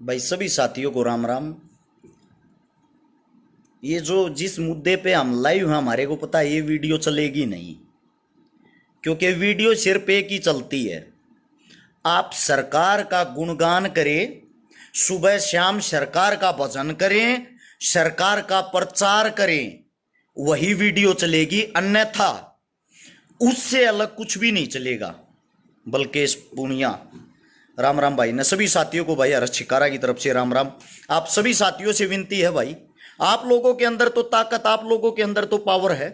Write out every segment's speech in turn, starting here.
भाई सभी साथियों को राम राम। ये जो जिस मुद्दे पे हम लाइव हैं हमारे को पता है ये वीडियो चलेगी नहीं, क्योंकि वीडियो सिर्फ एक ही चलती है। आप सरकार का गुणगान करें, सुबह शाम सरकार का भजन करें, सरकार का प्रचार करें, वही वीडियो चलेगी, अन्यथा उससे अलग कुछ भी नहीं चलेगा। बल्कि पुनिया राम राम भाई ने सभी साथियों को भाई हर्ष छिकारा की तरफ से राम राम। आप सभी साथियों से विनती है भाई, आप लोगों के अंदर तो ताकत, आप लोगों के अंदर तो पावर है,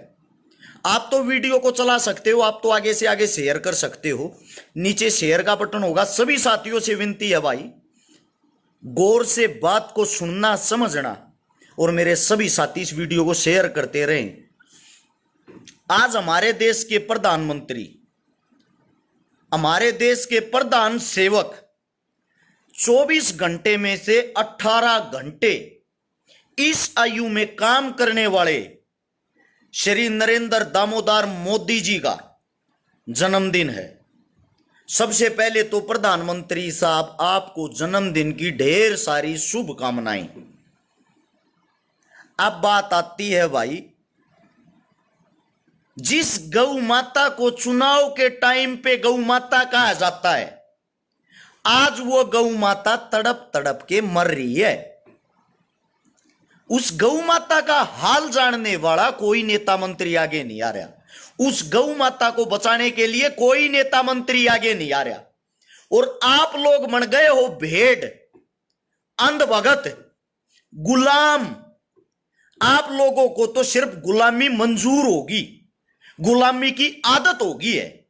आप तो वीडियो को चला सकते हो, आप तो आगे से आगे शेयर कर सकते हो, नीचे शेयर का बटन होगा। सभी साथियों से विनती है भाई, गौर से बात को सुनना समझना, और मेरे सभी साथी इस वीडियो को शेयर करते रहें। आज हमारे देश के प्रधानमंत्री, हमारे देश के प्रधान सेवक 24 घंटे में से 18 घंटे इस आयु में काम करने वाले श्री नरेंद्र दामोदर मोदी जी का जन्मदिन है। सबसे पहले तो प्रधानमंत्री साहब आपको जन्मदिन की ढेर सारी शुभकामनाएं। अब बात आती है भाई, जिस गौ माता को चुनाव के टाइम पे गौ माता कहा जाता है, आज वो गौ माता तड़प तड़प के मर रही है। उस गौ माता का हाल जानने वाला कोई नेता मंत्री आगे नहीं आ रहा, उस गौ माता को बचाने के लिए कोई नेता मंत्री आगे नहीं आ रहा, और आप लोग बन गए हो भेड़, अंधभगत, गुलाम। आप लोगों को तो सिर्फ गुलामी मंजूर होगी, गुलामी की आदत होगी है।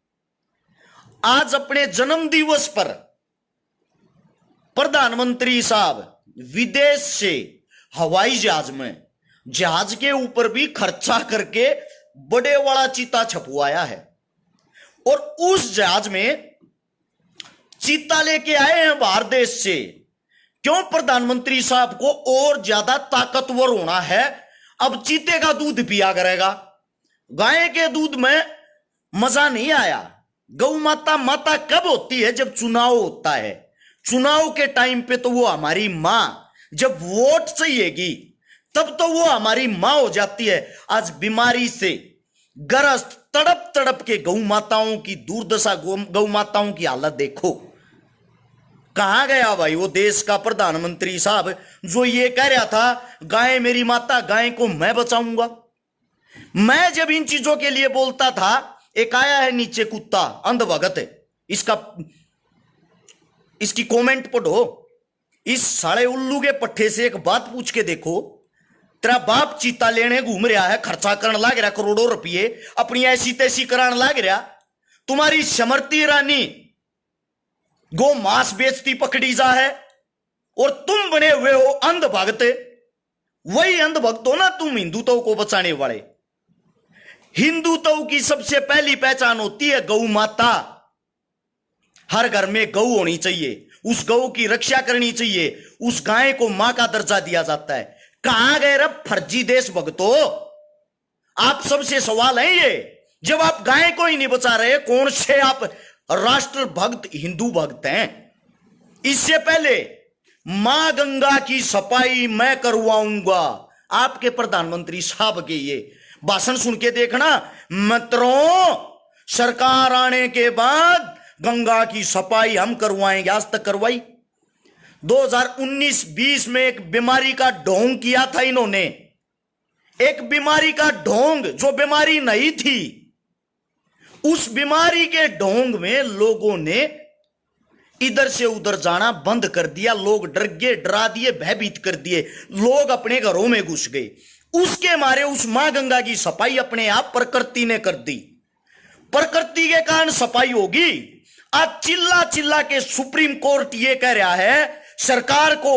आज अपने जन्म दिवस पर प्रधानमंत्री साहब विदेश से हवाई जहाज में, जहाज के ऊपर भी खर्चा करके बड़े वाला चीता छपवाया है, और उस जहाज में चीता लेके आए हैं बाहर देश से। क्यों? प्रधानमंत्री साहब को और ज्यादा ताकतवर होना है। अब चीते का दूध पिया करेगा, गाय के दूध में मजा नहीं आया। गौ माता माता कब होती है? जब चुनाव होता है। चुनाव के टाइम पे तो वो हमारी मां, जब वोट चाहिएगी तब तो वो हमारी मां हो जाती है। आज बीमारी से ग्रस्त तड़प तड़प के गौ माताओं की दुर्दशा, गौ माताओं की हालत देखो। कहां गया भाई वो देश का प्रधानमंत्री साहब जो ये कह रहा था, गाय मेरी माता, गाय को मैं बचाऊंगा। मैं जब इन चीजों के लिए बोलता था, एक आया है नीचे कुत्ता, अंधभगत है, इसकी कमेंट पढ़ो। इस साले उल्लू के पट्टे से एक बात पूछ के देखो, तेरा बाप चीता लेने घूम रहा है, खर्चा करने लग रहा करोड़ों रुपये, अपनी ऐसी तैसी कराने लग रहा। तुम्हारी समृति ईरानी गो मांस बेचती पकड़ी जा है, और तुम बने हुए हो अंधभक्त। वही अंधभक्त हो ना तुम, हिंदुत्व को बचाने वाले। हिंदुत्व की सबसे पहली पहचान होती है गौ माता। हर घर में गौ होनी चाहिए, उस गौ की रक्षा करनी चाहिए, उस गाय को मां का दर्जा दिया जाता है। कहां गए रब फर्जी देश भक्तो? आप सबसे सवाल है ये, जब आप गाय को ही नहीं बचा रहे, कौन से आप राष्ट्र भक्त हिंदू भक्त हैं? इससे पहले मां गंगा की सफाई मैं करवाऊंगा, आपके प्रधानमंत्री साहब के ये भाषण सुन के देखना मित्रों, सरकार आने के बाद गंगा की सफाई हम करवाएंगे। आज तक करवाई? 2019-20 में एक बीमारी का ढोंग किया था इन्होंने, एक बीमारी का ढोंग जो बीमारी नहीं थी। उस बीमारी के ढोंग में लोगों ने इधर से उधर जाना बंद कर दिया, लोग डर गए, डरा दिए, भयभीत कर दिए, लोग अपने घरों में घुस गए। उसके मारे उस मां गंगा की सफाई अपने आप प्रकृति ने कर दी। प्रकृति के कारण सफाई होगी। आज चिल्ला चिल्ला के सुप्रीम कोर्ट ये कह रहा है सरकार को,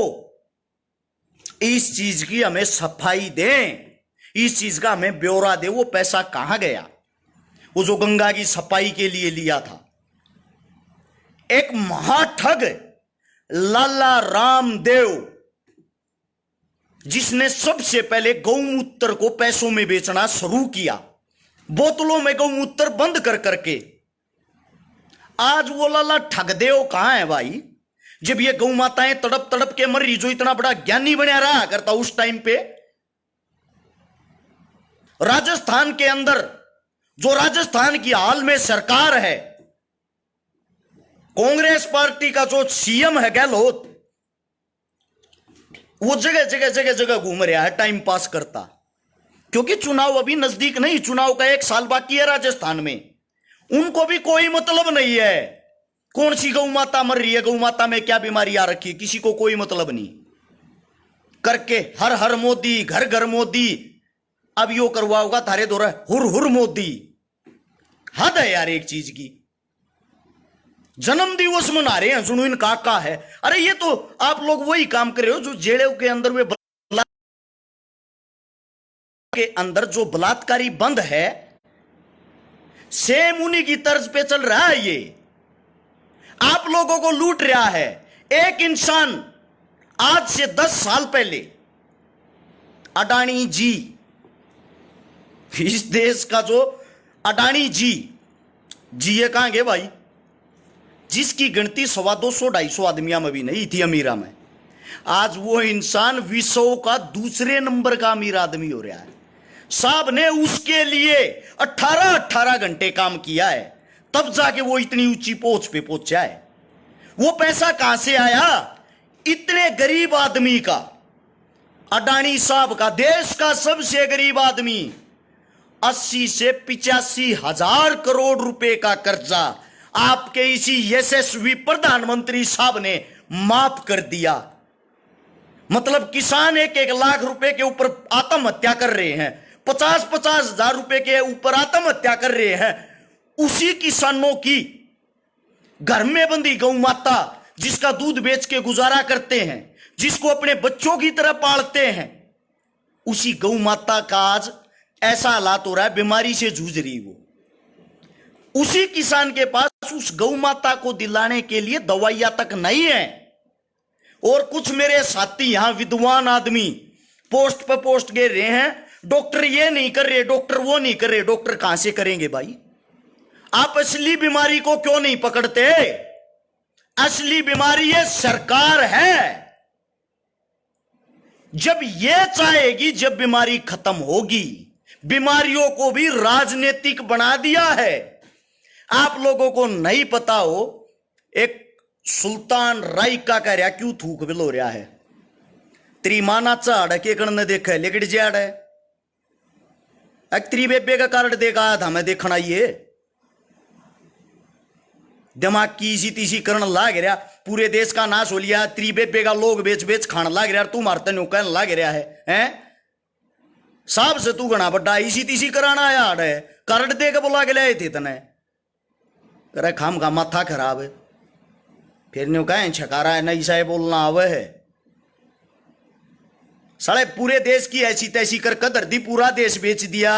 इस चीज की हमें सफाई दें, इस चीज का हमें ब्यौरा दे। वो पैसा कहां गया वो जो गंगा की सफाई के लिए लिया था? एक महाठग लाला रामदेव, जिसने सबसे पहले गौमूत्र को पैसों में बेचना शुरू किया, बोतलों में गौमूत्र बंद कर करके। आज वो लाला ठगदेव कहां है भाई? जब ये गौ माताएं तड़प तड़प के मर रही, जो इतना बड़ा ज्ञानी बनया रहा करता उस टाइम पे। राजस्थान के अंदर जो राजस्थान की हाल में सरकार है, कांग्रेस पार्टी का जो सीएम है गहलोत, वो जगह जगह जगह जगह घूम रहा है टाइम पास करता, क्योंकि चुनाव अभी नजदीक नहीं, चुनाव का 1 साल बाकी है राजस्थान में। उनको भी कोई मतलब नहीं है कौन सी गौ माता मर रही है, गौ माता में क्या बीमारी आ रखी है, किसी को कोई मतलब नहीं। करके हर हर मोदी, घर घर मोदी, अब यो करवाओगा थारे दौरा हुर हुर मोदी। हद है यार एक चीज की। जन्म दिवस मना रहे हैं सुनो इन काका है। अरे ये तो आप लोग वही काम कर रहे हो जो जेलों के अंदर वे के अंदर जो बलात्कारी बंद है, सेम उन्हीं की तर्ज पे चल रहा है। ये आप लोगों को लूट रहा है। एक इंसान आज से 10 साल पहले अडानी जी, इस देश का जो अडानी जी ये कहां गए भाई, जिसकी गिनती 250-250 आदमियों में भी नहीं थी अमीरा में, आज वो इंसान विश्व का दूसरे नंबर का अमीर आदमी हो रहा है। साहब ने उसके लिए 18 घंटे काम किया है, तब जाके वो इतनी ऊंची पोस्ट पे पहुंचा है। वो पैसा कहां से आया? इतने गरीब आदमी का, अडानी साहब का, देश का सबसे गरीब आदमी, 80 से 85 हजार करोड़ रुपए का कर्जा आपके इसी यशस्वी प्रधानमंत्री साहब ने माफ कर दिया। मतलब किसान 1-1 लाख रुपए के ऊपर आत्महत्या कर रहे हैं, 50-50 हजार रुपए के ऊपर आत्महत्या कर रहे हैं। उसी किसानों की घर में बंदी गौ माता, जिसका दूध बेच के गुजारा करते हैं, जिसको अपने बच्चों की तरह पालते हैं, उसी गौ माता का आज ऐसा हालात हो रहा है, बीमारी से जूझ रही वो। उसी किसान के पास उस गौ माता को दिलाने के लिए दवाइयां तक नहीं है। और कुछ मेरे साथी यहां विद्वान आदमी पोस्ट पर पोस्ट गिर रहे हैं, डॉक्टर ये नहीं कर रहे, डॉक्टर वो नहीं कर रहे। डॉक्टर कहां से करेंगे भाई? आप असली बीमारी को क्यों नहीं पकड़ते? असली बीमारी ये सरकार है। जब ये चाहेगी, जब बीमारी खत्म होगी, बीमारियों को भी राजनीतिक बना दिया है। आप लोगों को नहीं पता हो, एक सुल्तान रायका कह रहा क्यों थूक बिलो रहा है, त्रिमाना चाड़ के कण देखा लेकिन जाड़ है त्रिबेबे का कार्ड देखा था मैं देखना, ये दिमाग की इसी तीसी करण लाग रहा, पूरे देश का नाश हो लिया। त्रिबेबे का लोग बेच बेच खान लाग रहा, तू मारते नो कहने लाग रहा है साहब से तू गणा बड्डा इसी तीसी कराना यार है, कार्ड दे के बुला के लाए थे तने, करे खाम का माथा खराब है। फिर न्यू कहे छकारा है नहीं साहेब बोलना आवे है। साले पूरे देश की ऐसी तैसी कर कदर दी, पूरा देश बेच दिया।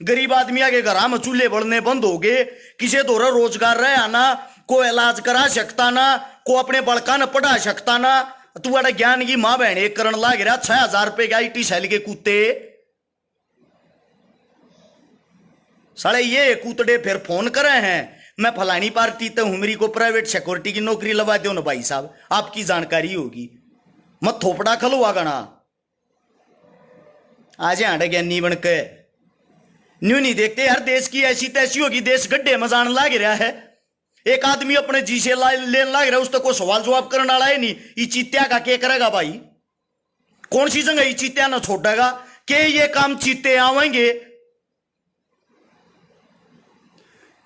गरीब आदमिया के घर में चूल्हे बढ़ने बंद हो गए, किसी दौरा रोजगार रहे आना, को इलाज करा सकता ना, को अपने बड़का न पढ़ा सकता ना। तू बड़ा ज्ञान की मां बहन एक करण लाग रहा, 6,000 रुपए के IT सेल के कुत्ते। साले ये कूतड़े फिर फोन करे हैं, मैं फलानी पार्टी तो हूं, मेरी को प्राइवेट सिक्योरिटी की नौकरी लगा दो ना भाई साहब, आपकी जानकारी होगी, मत थोपड़ा खलवा गना आज आड़े ज्ञानी बन के न्यू नहीं देखते यार। देश की ऐसी तैसी होगी, देश गड्ढे में जान लाग रहा है। एक आदमी अपने जी से लेन लाग रहा है, उस तक कोई सवाल जवाब करने वाला है नहीं। ये चीत्या का क्या करेगा भाई? कौन सी जगह ये चीत्या ना छोड़ेगा कि ये काम चीते आवेंगे?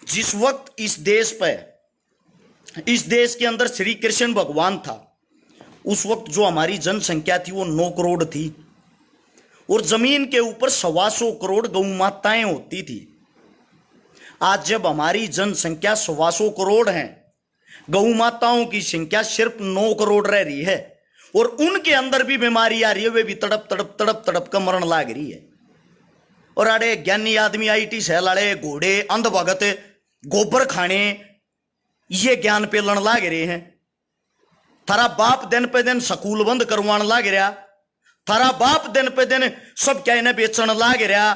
जिस वक्त इस देश पर, इस देश के अंदर श्री कृष्ण भगवान था, उस वक्त जो हमारी जनसंख्या थी वो 9 करोड़ थी, और जमीन के ऊपर 125 करोड़ गौ माताएं होती थी। आज जब हमारी जनसंख्या 125 करोड़ है, गौ माताओं की संख्या सिर्फ 9 करोड़ रह रही है, और उनके अंदर भी बीमारी आ रही है, वे भी तड़प तड़प तड़प तड़प कर मरण लाग रही है। और अरे ज्ञानी आदमी IT सेल वाले घोड़े अंधभगत गोबर खाने ये ज्ञान पेलन लाग रहे हैं। थारा बाप दिन पे दिन स्कूल बंद करवाने लाग रहा, थारा बाप दिन पे दिन सब क्या इन्हें बेचने लाग रहा,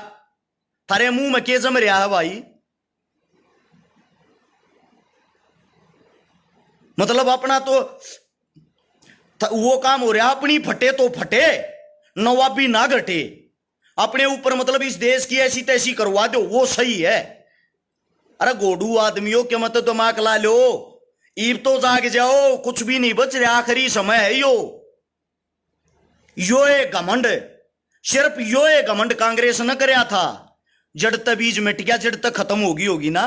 थारे मुंह में के जम रहा है भाई? मतलब अपना तो वो काम हो रहा अपनी फटे तो फटे, नवाबी ना घटे, अपने ऊपर मतलब इस देश की ऐसी तैसी करवा दो, वो सही है। अरे गोडू आदमियों के मत दिमाग ला लो, ईब तो जाग जाओ, कुछ भी नहीं बच रहा, आखिरी समय है यो ये घमंड, सिर्फ यो ये घमंड कांग्रेस न करया था, जड़ तक बीज मिट गया, जड़ तक खत्म होगी ना।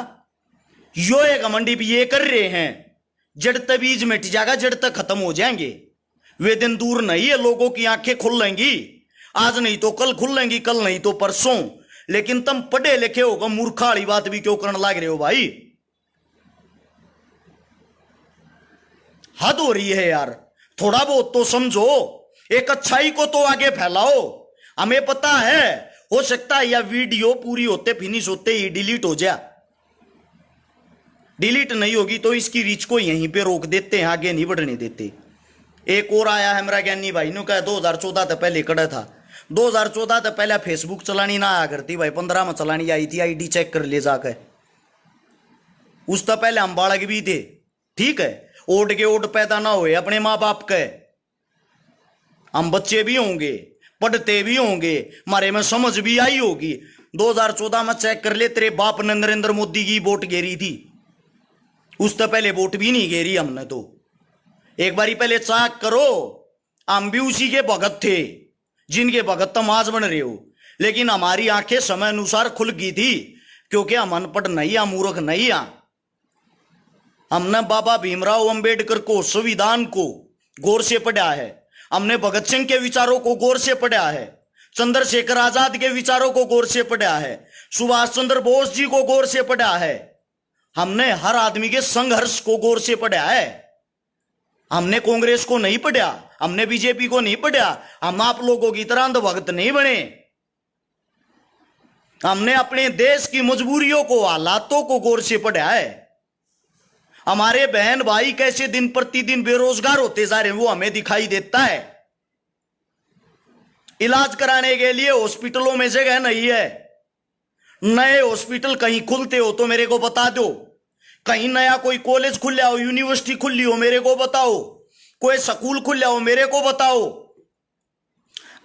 यो ये घमंडी भी ये कर रहे हैं, जड़ तक बीज मिट जाएगा, जड़ तक खत्म हो जाएंगे। वे दिन दूर नहीं है, लोगों की आंखें खुल लेंगी, आज नहीं तो कल खुल लेंगी, कल नहीं तो परसों। लेकिन तुम पढ़े लिखे होगा, मूर्खा वाली बात भी क्यों करने लग रहे हो भाई? हद हो रही है यार, थोड़ा बहुत तो समझो, एक अच्छाई को तो आगे फैलाओ। हमें पता है, हो सकता है यह वीडियो पूरी होते फिनिश होते ही डिलीट हो जाए, डिलीट नहीं होगी तो इसकी रीच को यहीं पे रोक देते हैं, आगे नहीं बढ़ने देते। एक और आया है मेरा ज्ञानी भाई नु का, 2014 तक पहले कड़ा था, 2014 तक पहले फेसबुक चलानी ना आया करती भाई, 15 में चलानी आई थी, आईडी चेक कर ले जाकर। उस तक पहले हम बालक भी थे, ठीक है, ओट के ओट पैदा ना हुए अपने माँ बाप के, हम बच्चे भी होंगे, पढ़ते भी होंगे, हमारे में समझ भी आई होगी। 2014 में चेक कर ले, तेरे बाप ने नरेंद्र मोदी की वोट घेरी थी, उस तक पहले वोट भी नहीं घेरी हमने तो। एक बारी पहले चेक करो, हम भी उसी के भगत थे जिनके भगत तुम आज बन रहे हो। लेकिन हमारी आंखें समय अनुसार खुल गई थी, क्योंकि हम अनपढ़ नहीं, हम मूर्ख नहीं। हमने बाबा भीमराव अंबेडकर को, संविधान को गौर से पढ़ा है, हमने भगत सिंह के विचारों को गौर से पढ़ा है, चंद्रशेखर आजाद के विचारों को गौर से पढ़ा है, सुभाष चंद्र बोस जी को गौर से पढ़ा है, हमने हर आदमी के संघर्ष को गौर से पढ़ा है। हमने कांग्रेस को नहीं पढ़ा, हमने बीजेपी को नहीं पढ़ा, हम आप लोगों की तरह अंधभक्त नहीं बने। हमने अपने देश की मजबूरियों को, हालातों को गौर से पढ़ा है। हमारे बहन भाई कैसे दिन प्रतिदिन बेरोजगार होते जा रहे हैं वो हमें दिखाई देता है। इलाज कराने के लिए हॉस्पिटलों में जगह नहीं है, नए हॉस्पिटल कहीं खुलते हो तो मेरे को बता दो, कहीं नया कोई कॉलेज खुला हो, यूनिवर्सिटी खुली हो मेरे को बताओ, कोई स्कूल खुला हो मेरे को बताओ।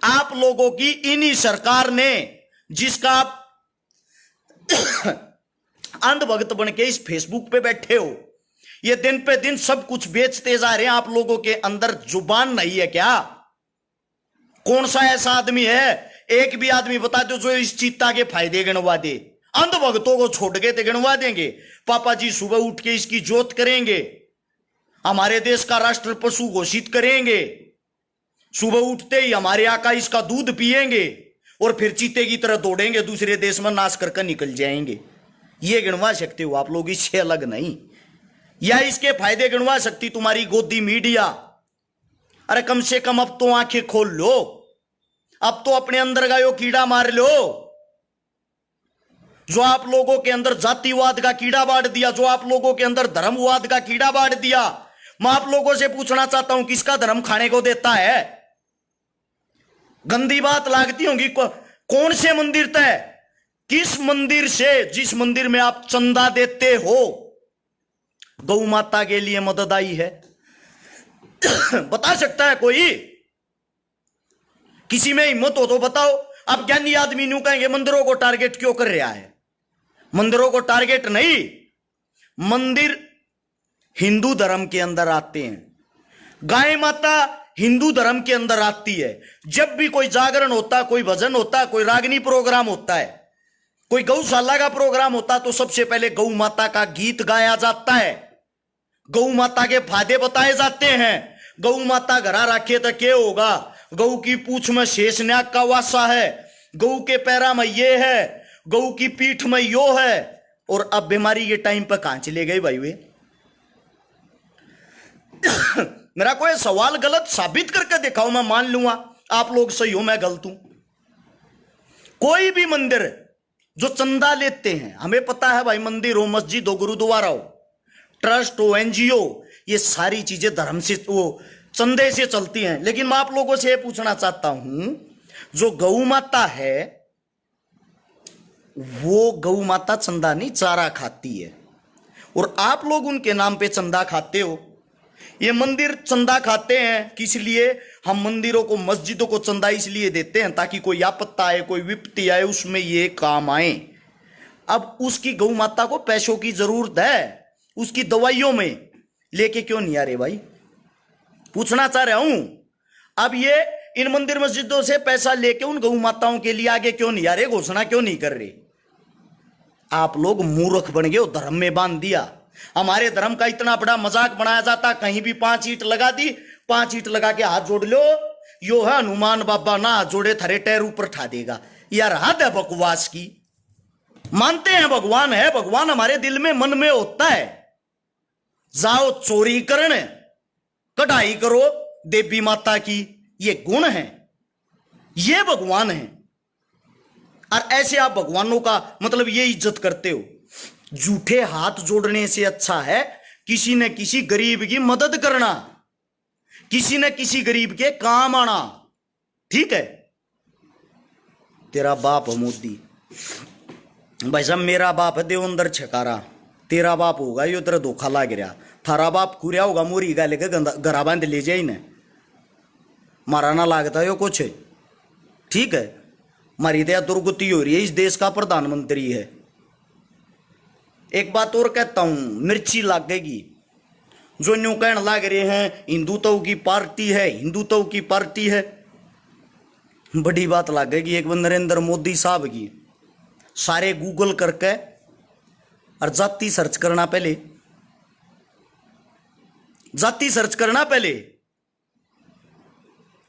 आप लोगों की इन्हीं सरकार ने, जिसका आप अंधभक्त बन के इस फेसबुक पे बैठे हो, ये दिन पे दिन सब कुछ बेचते जा रहे हैं। आप लोगों के अंदर जुबान नहीं है क्या? कौन सा ऐसा आदमी है, एक भी आदमी बता दो जो इस चीता के फायदे गिनवा दे? अंधभक्तों को छोड़ के तो गिनवा देंगे। पापा जी सुबह उठ के इसकी जोत करेंगे, हमारे देश का राष्ट्र पशु घोषित करेंगे, सुबह उठते ही हमारे आका इसका दूध पिएंगे और फिर चीते की तरह दौड़ेंगे, दूसरे देश में नाश करके निकल जाएंगे। ये गिनवा सकते हो आप लोग, इससे अलग नहीं। या इसके फायदे गिनवा सकती तुम्हारी गोदी मीडिया? अरे कम से कम अब तो आंखें खोल लो, अब तो अपने अंदर का यो कीड़ा मार लो जो आप लोगों के अंदर जातिवाद का कीड़ा बांट दिया, जो आप लोगों के अंदर धर्मवाद का कीड़ा बांट दिया। मैं आप लोगों से पूछना चाहता हूं, किसका धर्म खाने को देता है? गंदी बात लागती होंगी, कौन से मंदिर तय, किस मंदिर से, जिस मंदिर में आप चंदा देते हो गौ माता के लिए मदद आई है? बता सकता है कोई? किसी में हिम्मत हो तो बताओ। अब ज्ञानी आदमी न्यू कहेंगे मंदिरों को टारगेट क्यों कर रहा है? मंदिरों को टारगेट नहीं, मंदिर हिंदू धर्म के अंदर आते हैं, गाय माता हिंदू धर्म के अंदर आती है। जब भी कोई जागरण होता है, कोई भजन होता है, कोई रागनी प्रोग्राम होता है, कोई गौशाला का प्रोग्राम होता है, तो सबसे पहले गौ माता का गीत गाया जाता है, गौ माता के फायदे बताए जाते हैं। गौ माता घरा रखे तो क्या होगा? गौ की पूंछ में शेषनाग का वासा है, गौ के पैरा में ये है, गौ की पीठ में यो है। और अब बीमारी के टाइम पर कहां चले गए भाई वे? मेरा कोई सवाल गलत साबित करके दिखाओ, मैं मान लूंगा आप लोग सही हो, मैं गलत हूं। कोई भी मंदिर जो चंदा लेते हैं, हमें पता है भाई, मंदिर हो, मस्जिद हो, गुरुद्वारा हो, ट्रस्ट हो, एनजीओ, ये सारी चीजें धर्म से, वो चंदे से चलती हैं। लेकिन मैं आप लोगों से पूछना चाहता हूं, जो गौ माता है वो गौ माता चंदा नहीं चारा खाती है, और आप लोग उनके नाम पे चंदा खाते हो। ये मंदिर चंदा खाते हैं, किस लिए? हम मंदिरों को, मस्जिदों को चंदा इसलिए देते हैं ताकि कोई आपत्ति आए, कोई विपत्ति आए, उसमें ये काम आए। अब उसकी गौ माता को पैसों की जरूरत है, उसकी दवाइयों में, लेके क्यों नहीं आ रहे भाई? पूछना चाह रहा हूं। अब ये इन मंदिर मस्जिदों से पैसा लेके उन गौ माताओं के लिए आगे क्यों नहीं आ रहे, घोषणा क्यों नहीं कर रहे? आप लोग मूर्ख बन गए, धर्म में बांध दिया। हमारे धर्म का इतना बड़ा मजाक बनाया जाता, कहीं भी 5 ईंट लगा दी, 5 ईंट लगा के हाथ जोड़ लो, यो है हनुमान बाबा ना हाथ जोड़े थारे टैर ऊपर ठा देगा। यार हद है बकवास की। मानते हैं भगवान है, भगवान हमारे दिल में, मन में होता है। जाओ चोरी करने, कढ़ाई करो देवी माता की, ये गुण है, ये भगवान है। और ऐसे आप भगवानों का मतलब ये इज्जत करते हो। झूठे हाथ जोड़ने से अच्छा है किसी न किसी गरीब की मदद करना, किसी न किसी गरीब के काम आना। ठीक है? तेरा बाप है मोदी, भाई साहब मेरा बाप है देवेंद्र छकारा, तेरा बाप होगा यो तेरा धोखा लाग रहा, थारा बाप कुरिया होगा मोरी गा लेके घरा बांध ले जाए ना, मारा ना लागता यो कुछ। ठीक है? मारी दया दुर्गति हो रही है, इस देश का प्रधानमंत्री है। एक बात और कहता हूं, मिर्ची लागेगी। जो न्यू कहने लाग रहे हैं हिंदुत्व की पार्टी है, हिंदुत्व की पार्टी है, बड़ी बात लागेगी एक बार नरेंद्र मोदी साहब की। सारे गूगल करके और जाति सर्च करना, पहले जाति सर्च करना पहले,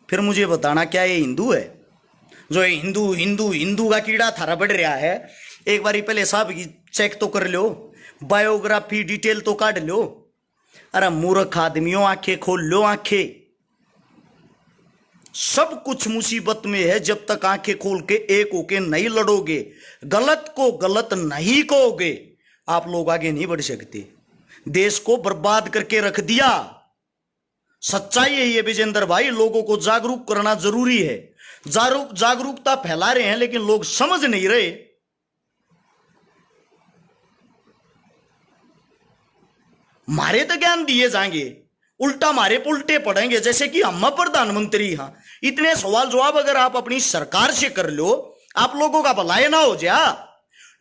फिर मुझे बताना क्या ये हिंदू है? जो हिंदू हिंदू हिंदू का कीड़ा थारा बढ़ रहा है, एक बारी पहले साहब की चेक तो कर लो, बायोग्राफी डिटेल तो काट लो। अरे मूर्ख आदमियों, आंखें खोल लो, आंखें। सब कुछ मुसीबत में है जब तक आंखें खोल के एक होके नहीं लड़ोगे, गलत को गलत नहीं कहोगे, आप लोग आगे नहीं बढ़ सकते। देश को बर्बाद करके रख दिया। सच्चाई है ये विजेंद्र भाई, लोगों को जागरूक करना जरूरी है। जागरूकता फैला रहे हैं लेकिन लोग समझ नहीं रहे। मारे तो ज्ञान दिए जाएंगे, उल्टा मारे उल्टे पड़ेंगे, जैसे कि हम प्रधानमंत्री। हाँ, इतने सवाल जवाब अगर आप अपनी सरकार से कर लो, आप लोगों का भलाई ना हो जा।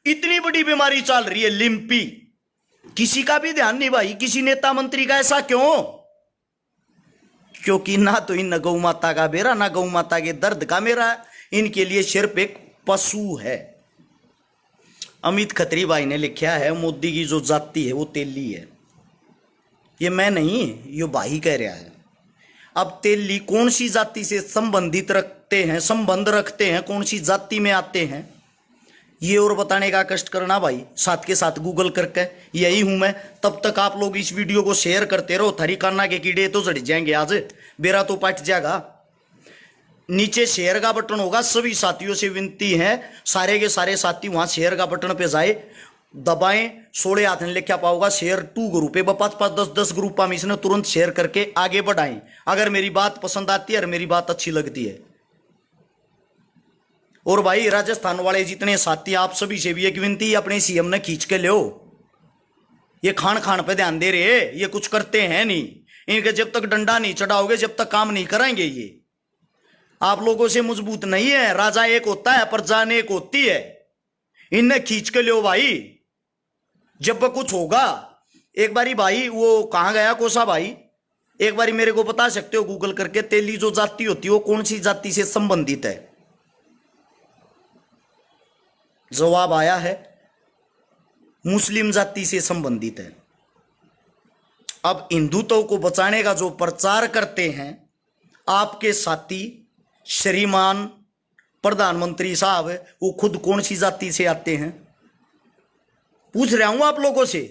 इतनी बड़ी बीमारी चल रही है लिम्पी, किसी का भी ध्यान नहीं भाई, किसी नेता मंत्री का। ऐसा क्यों? क्योंकि ना तो इन गौ माता का बेरा, ना गौ माता के दर्द का मेरा, इनके लिए सिर्फ एक पशु है। अमित खत्री भाई ने लिखा है मोदी की जो जाति है वो तेली है। ये मैं नहीं, ये भाई कह रहा है। अब तेली कौन सी जाति से संबंधित रखते हैं, संबंध रखते हैं, कौन सी जाति में आते हैं, ये और बताने का कष्ट करना भाई, साथ के साथ गूगल करके। यही हूं मैं। तब तक आप लोग इस वीडियो को शेयर करते रहो, थरी कान्ना के कीड़े तो जड़ जाएंगे, आज बेरा तो पट जाएगा। नीचे शेयर का बटन होगा, सभी साथियों से विनती है, सारे के सारे साथी वहां शेयर का बटन पे जाए, दबाएं। 16 हाथ ने लिखा पाओगा शेयर 2 ग्रुप है, 5-5 10-10 ग्रुप में इसने तुरंत शेयर करके आगे बढ़ाएं। अगर मेरी बात पसंद आती है और मेरी बात अच्छी लगती है। और भाई राजस्थान वाले जितने साथी, आप सभी से भी एक विनती, अपने सीएम ने खींच के लो। ये खान खान पे ध्यान दे रहे, ये कुछ करते हैं नहीं। इनके जब तक डंडा नहीं चढ़ाओगे, जब तक काम नहीं कराएंगे। ये आप लोगों से मजबूत नहीं है। राजा एक होता है, प्रजा एक होती है। इन्हें खींच के लो भाई, जब कुछ होगा। एक बारी भाई वो कहां गया कोसा भाई, एक बारी मेरे को बता सकते हो गूगल करके, तेली जो जाति होती है वो कौन सी जाति से संबंधित है? जवाब आया है मुस्लिम जाति से संबंधित है। अब हिंदुत्व को बचाने का जो प्रचार करते हैं आपके साथी श्रीमान प्रधानमंत्री साहब, वो खुद कौन सी जाति से आते हैं? पूछ रहा हूं आप लोगों से।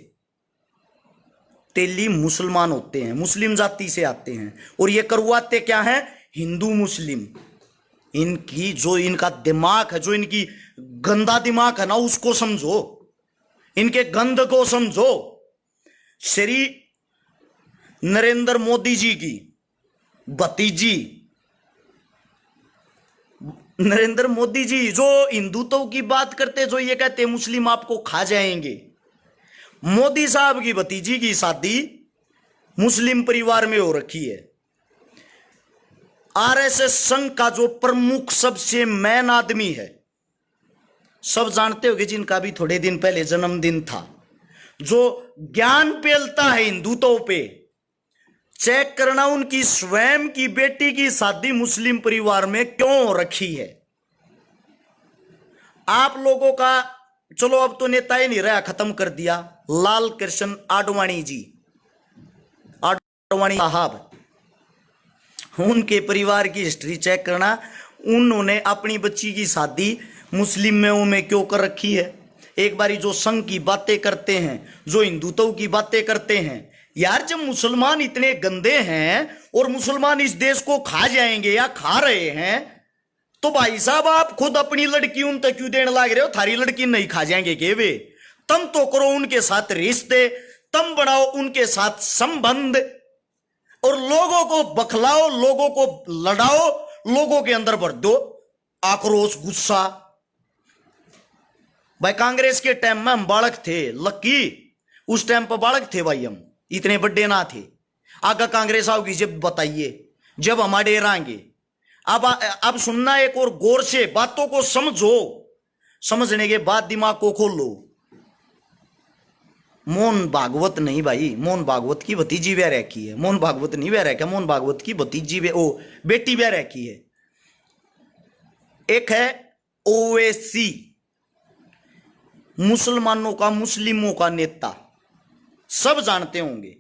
तेली मुसलमान होते हैं, मुस्लिम जाति से आते हैं। और ये करवाते क्या है? हिंदू मुस्लिम। इनकी जो इनका दिमाग है, जो इनकी गंदा दिमाग है ना, उसको समझो, इनके गंद को समझो। श्री नरेंद्र मोदी जी की भतीजी, नरेंद्र मोदी जी जो हिंदुत्व की बात करते, जो ये कहते मुस्लिम आपको खा जाएंगे, मोदी साहब की भतीजी की शादी मुस्लिम परिवार में हो रखी है। आरएसएस संघ का जो प्रमुख सबसे मैन आदमी है, सब जानते होंगे, जिनका भी थोड़े दिन पहले जन्मदिन था, जो ज्ञान पेलता है हिंदुत्व पे, चेक करना उनकी स्वयं की बेटी की शादी मुस्लिम परिवार में क्यों हो रखी है। आप लोगों का चलो अब तो नेता ही नहीं रहा, खत्म कर दिया, लाल कृष्ण आडवाणी जी, आडवाणी साहब, उनके परिवार की हिस्ट्री चेक करना, उन्होंने अपनी बच्ची की शादी मुस्लिम में क्यों कर रखी है। एक बारी जो संघ की बातें करते हैं, जो हिंदुत्व की बातें करते हैं, यार जब मुसलमान इतने गंदे हैं और मुसलमान इस देश को खा जाएंगे या खा रहे हैं, तो भाई साहब आप खुद अपनी लड़की उन तक क्यों देने लग रहे हो। थारी लड़की नहीं खा जाएंगे के वे, तुम तो करो उनके साथ रिश्ते, तुम बनाओ उनके साथ संबंध, और लोगों को बखलाओ, लोगों को लड़ाओ, लोगों के अंदर भर दो आक्रोश, गुस्सा। भाई कांग्रेस के टाइम में हम बालक थे, लक्की उस टाइम पर बालक थे भाई, हम इतने बड़े ना थे। आगे कांग्रेस आओगी जब बताइए, जब हमारे रहेंगे। अब सुनना एक और गौर से, बातों को समझो, समझने के बाद दिमाग को खोलो। मोहन भागवत नहीं भाई, मोहन भागवत की भतीजी ब्याह रखी है, मोहन भागवत नहीं ब्याह रखा, मोहन भागवत की भतीजी बेटी ब्याह रखी है। एक है ओवैसी, मुसलमानों का, मुस्लिमों का नेता, सब जानते होंगे।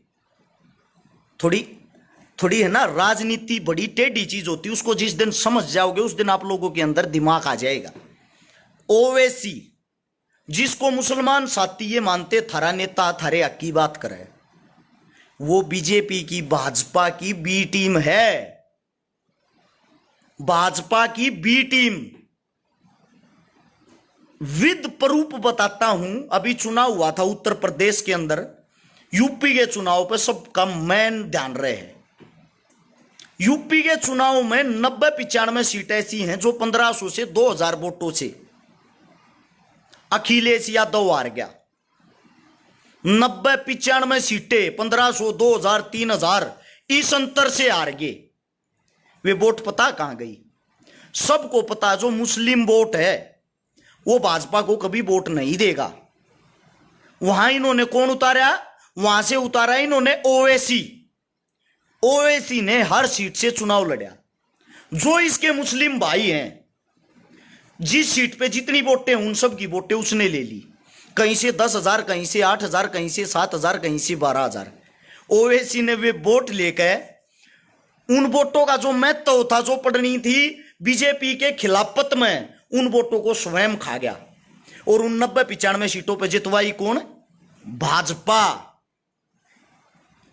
थोड़ी है ना, राजनीति बड़ी टेढ़ी चीज होती है, उसको जिस दिन समझ जाओगे उस दिन आप लोगों के अंदर दिमाग आ जाएगा। ओवैसी, जिसको मुसलमान साथी ये मानते थारा नेता, थारे हक की बात करे, वो बीजेपी की, भाजपा की बी टीम है, भाजपा की बी टीम। विद प्रूफ बताता हूं, अभी चुनाव हुआ था उत्तर प्रदेश के अंदर, यूपी के चुनाव पे सबका मैन ध्यान रहे हैं। यूपी के चुनाव में 90-95 सीटें ऐसी हैं जो 1500 से 2000 वोटों से अखिलेश यादव हार गया। 90-95 सीटें 1500, 2000, 3000 इस अंतर से हार गए। वे वोट पता कहां गई? सबको पता, जो मुस्लिम वोट है वो भाजपा को कभी वोट नहीं देगा। वहां इन्होंने कौन उतारा? वहां से उतारा इन्होंने ओवैसी। ओवैसी ने हर सीट से चुनाव लड़ा। जो इसके मुस्लिम भाई हैं, जिस सीट पे जितनी वोटें, उन सब की वोटें उसने ले ली। कहीं से 10,000, कहीं से 8,000, कहीं से 7,000, कहीं से 12,000। ओवैसी ने वे वोट लेकर उन वोटों का जो महत्व था, जो पड़नी थी बीजेपी के खिलाफत में, उन वोटों को स्वयं खा गया। और उन 90-95 सीटों पर जितवाई कौन? भाजपा।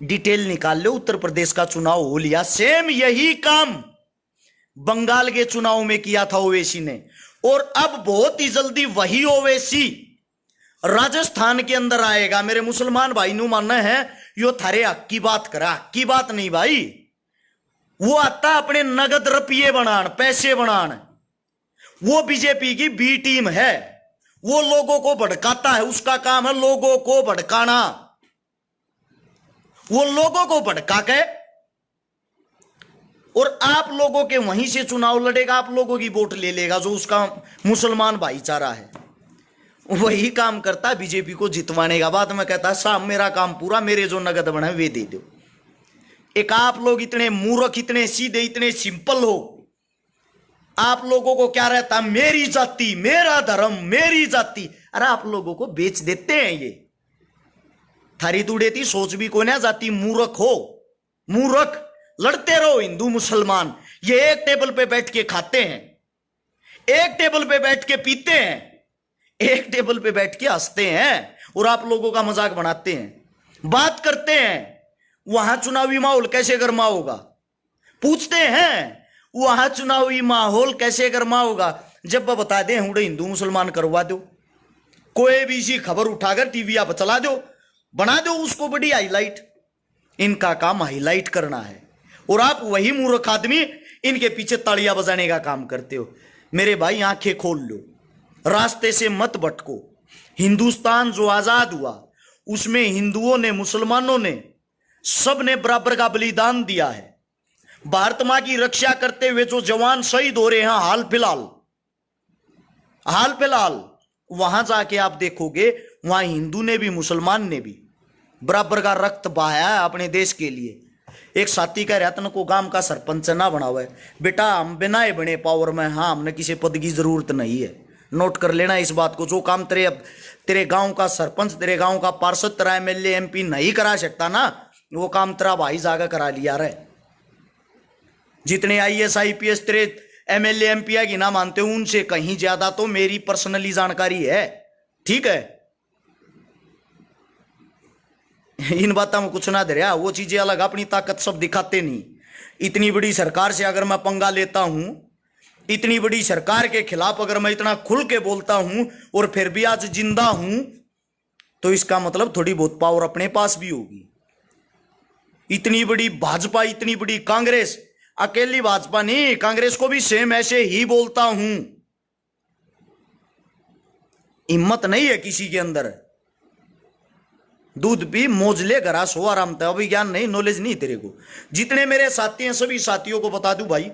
डिटेल निकाल लो, उत्तर प्रदेश का चुनाव हो लिया। सेम यही काम बंगाल के चुनाव में किया था ओवैसी ने। और अब बहुत ही जल्दी वही ओवैसी राजस्थान के अंदर आएगा। मेरे मुसलमान भाई नु मानना है यो थारे हक की बात करा, हक की बात नहीं भाई। वो आता अपने नगद रुपये बनान, पैसे बनान। वो बीजेपी की बी टीम है, वो लोगों को भड़काता है, उसका काम है लोगों को भड़काना। वो लोगों को भड़का के और आप लोगों के वहीं से चुनाव लड़ेगा, आप लोगों की वोट ले लेगा, जो उसका मुसलमान भाईचारा है। वही काम करता है बीजेपी को जितवाने का। बाद में कहता है साहब मेरा काम पूरा, मेरे जो नगद बने वे दे दो। एक आप लोग इतने मूर्ख, इतने सीधे, इतने सिंपल हो। आप लोगों को क्या रहता? मेरी जाति, मेरा धर्म, मेरी जाति। अरे आप लोगों को बेच देते हैं ये। थारी तुड़ेती सोच भी कोई ना जाती। मूर्ख हो, मूर्ख। लड़ते रहो हिंदू मुसलमान। ये एक टेबल पे बैठ के खाते हैं, एक टेबल पे बैठ के पीते हैं, एक टेबल पे बैठ के हंसते हैं और आप लोगों का मजाक बनाते हैं, बात करते हैं। वहां चुनावी माहौल कैसे गर्मा होगा? पूछते हैं वहां चुनावी माहौल कैसे गर्मा होगा? जब वह बता दें हुडे हिंदू मुसलमान करवा दो, कोई भी सी खबर उठाकर टीवी आप चला दो, बना दो उसको बड़ी हाईलाइट। इनका काम हाईलाइट करना है और आप वही मूर्ख आदमी इनके पीछे तालियां बजाने का काम करते हो। मेरे भाई आंखें खोल लो, रास्ते से मत भटको। हिंदुस्तान जो आजाद हुआ उसमें हिंदुओं ने, मुसलमानों ने सब ने बराबर का बलिदान दिया है। भारत मां की रक्षा करते हुए जो जवान शहीद हो रहे हैं हाल फिलहाल वहां जाके आप देखोगे, वहां हिंदू ने भी मुसलमान ने भी बराबर का रक्त बहाया है अपने देश के लिए। एक साथी का रतन को गांव का सरपंच ना बना हुआ है, बेटा हम बिना बने पावर में, हाँ हमने किसी पद की जरूरत नहीं है। नोट कर लेना इस बात को। जो काम तेरे गांव का सरपंच, तेरे गांव का पार्षद, तेरा एमएलए एमपी नहीं करा सकता ना, वो काम तेरा भाई जाकर करा लिया रहे। जितने आईएएस आईपीएस तेरे एमएलए एमपी की ना मानते हो, उनसे कहीं ज्यादा तो मेरी पर्सनली जानकारी है, ठीक है। इन बातों में कुछ ना दे रहा, वो चीजें अलग, अपनी ताकत सब दिखाते नहीं। इतनी बड़ी सरकार से अगर मैं पंगा लेता हूं, इतनी बड़ी सरकार के खिलाफ अगर मैं इतना खुल के बोलता हूं और फिर भी आज जिंदा हूं, तो इसका मतलब थोड़ी बहुत पावर अपने पास भी होगी। इतनी बड़ी भाजपा, इतनी बड़ी कांग्रेस, अकेली भाजपा नहीं, कांग्रेस को भी सेम ऐसे ही बोलता हूं। हिम्मत नहीं है किसी के अंदर। दूध पी मौज ले घरा सो आराम था, अभी ज्ञान नहीं, नॉलेज नहीं तेरे को। जितने मेरे साथी हैं सभी साथियों को बता दूं भाई,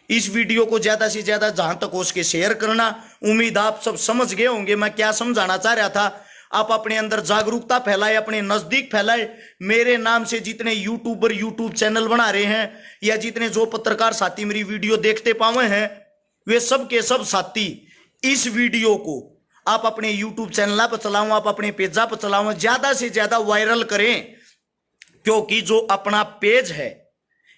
इस वीडियो को ज्यादा से ज्यादा जहां तक हो सके शेयर करना। उम्मीद आप सब समझ गए होंगे मैं क्या समझाना चाह रहा था। आप अपने अंदर जागरूकता फैलाए, अपने नजदीक फैलाए। मेरे नाम से जितने यूट्यूबर यूट्यूब चैनल बना रहे हैं, या जितने जो पत्रकार साथी मेरी वीडियो देखते पाए हैं, वे सब के सब साथी इस वीडियो को आप अपने यूट्यूब चैनल पर चलाओ, आप अपने पेजा पर चलाओ, ज्यादा से ज्यादा वायरल करें, क्योंकि जो अपना पेज है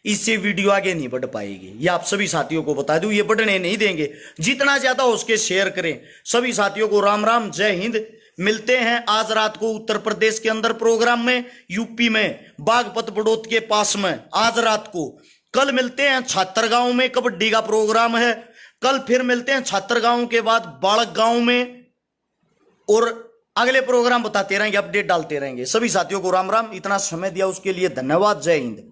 इससे वीडियो आगे नहीं बढ़ पाएगी। ये आप सभी साथियों को बता दूं, ये बढ़ने नहीं देंगे। जितना ज्यादा हो उसके शेयर करें। सभी साथियों को राम राम, जय हिंद। मिलते हैं आज रात को उत्तर प्रदेश के अंदर प्रोग्राम में, यूपी में बागपत बड़ौत के पास में आज रात को। कल मिलते हैं छात्रगांव में, कबड्डी का प्रोग्राम है। कल फिर मिलते हैं छात्रगांव के बाद बालक गांव में, और अगले प्रोग्राम बताते रहेंगे, अपडेट डालते रहेंगे। सभी साथियों को राम राम। इतना समय दिया उसके लिए धन्यवाद। जय हिंद।